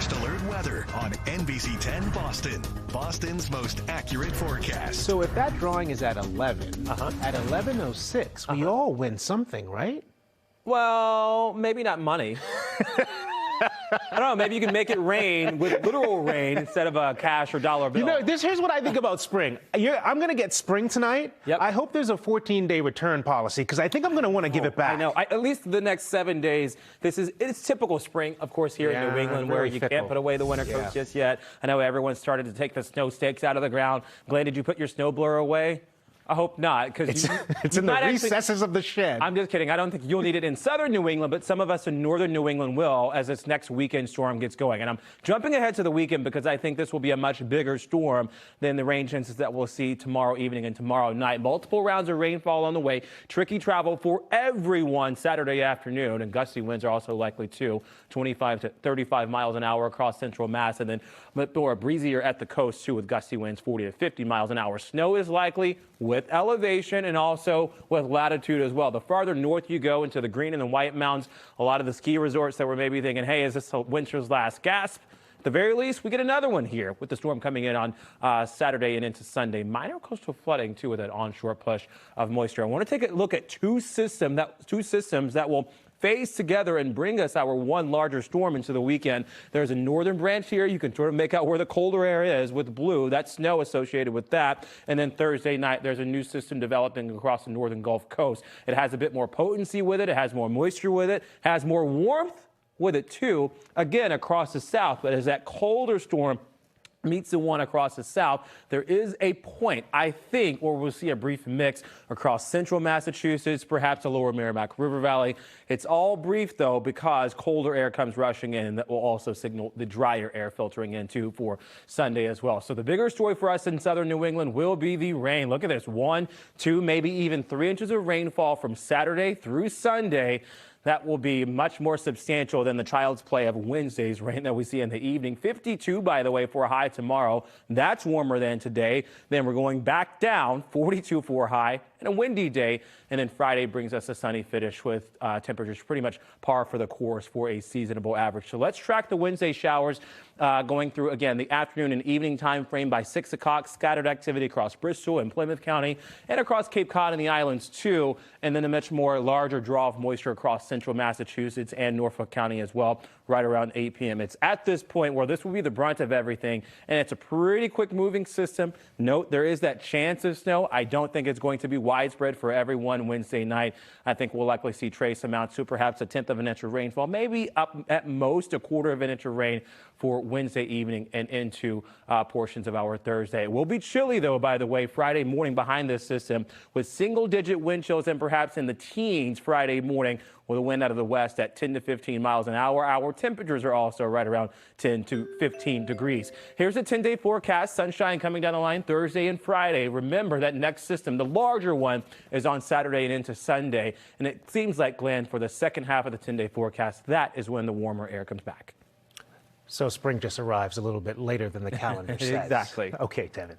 First Alert Weather on NBC 10 Boston. Boston's most accurate forecast. So if that drawing is at 11, at 11:06, we all win something, right? Well, maybe not money. I don't know. Maybe you can make it rain with literal rain instead of a cash or dollar bill. You know, here's what I think about spring. I'm going to get spring tonight. Yep. I hope there's a 14-day return policy because I think I'm going to want to give it back. I know. At least the next 7 days. It's typical spring, of course, here in New England, where you can't put away the winter coats just yet. I know everyone started to take the snow stakes out of the ground. Glenn, did you put your snowblower away? I hope not, because it's in the recesses of the shed. I'm just kidding. I don't think you'll need it in southern New England, but some of us in northern New England will as this next weekend storm gets going. And I'm jumping ahead to the weekend because I think this will be a much bigger storm than the rain chances that we'll see tomorrow evening and tomorrow night. Multiple rounds of rainfall on the way. Tricky travel for everyone Saturday afternoon, and gusty winds are also likely too, 25 to 35 miles an hour across central Mass, and then more breezier at the coast too, with gusty winds 40 to 50 miles an hour. Snow is likely with elevation and also with latitude as well. The farther north you go into the Green and the White Mountains, a lot of the ski resorts that were maybe thinking, hey, is this a winter's last gasp? At the very least, we get another one here with the storm coming in on Saturday and into Sunday. Minor coastal flooding, too, with that onshore push of moisture. I want to take a look at two systems that will phase together and bring us our one larger storm into the weekend. There's a northern branch here. You can sort of make out where the colder air is with blue. That's snow associated with that. And then Thursday night, there's a new system developing across the northern Gulf Coast. It has a bit more potency with it. It has more moisture with it. Has more warmth with it, too, again, across the south. But as that colder storm meets the one across the south, there is a point, I think, where we'll see a brief mix across central Massachusetts, perhaps the lower Merrimack River Valley. It's all brief, though, because colder air comes rushing in, and that will also signal the drier air filtering in, too, for Sunday as well. So the bigger story for us in southern New England will be the rain. Look at this, 1, 2, maybe even 3 inches of rainfall from Saturday through Sunday. That will be much more substantial than the child's play of Wednesday's rain that we see in the evening. 52, by the way, for a high tomorrow. That's warmer than today. Then we're going back down, 42 for a high and a windy day. And then Friday brings us a sunny finish with temperatures pretty much par for the course for a seasonable average. So let's track the Wednesday showers going through, again, the afternoon and evening time frame by 6 o'clock. Scattered activity across Bristol and Plymouth County and across Cape Cod and the islands, too. And then a much more larger draw of moisture across central Massachusetts and Norfolk County as well, right around 8 p.m. It's at this point where this will be the brunt of everything, and it's a pretty quick moving system. Note there is that chance of snow. I don't think it's going to be widespread for everyone Wednesday night. I think we'll likely see trace amounts to perhaps 1/10 of an inch of rainfall, maybe up at most 1/4 of an inch of rain for Wednesday evening and into portions of our Thursday. It will be chilly, though, by the way, Friday morning behind this system with single-digit wind chills and perhaps in the teens Friday morning with a wind out of the west at 10 to 15 miles an hour. Our temperatures are also right around 10 to 15 degrees. Here's a 10-day forecast. Sunshine coming down the line Thursday and Friday. Remember that next system, the larger one, is on Saturday and into Sunday. And it seems like, Glenn, for the second half of the 10-day forecast, that is when the warmer air comes back. So spring just arrives a little bit later than the calendar says. Exactly. Okay, Devin.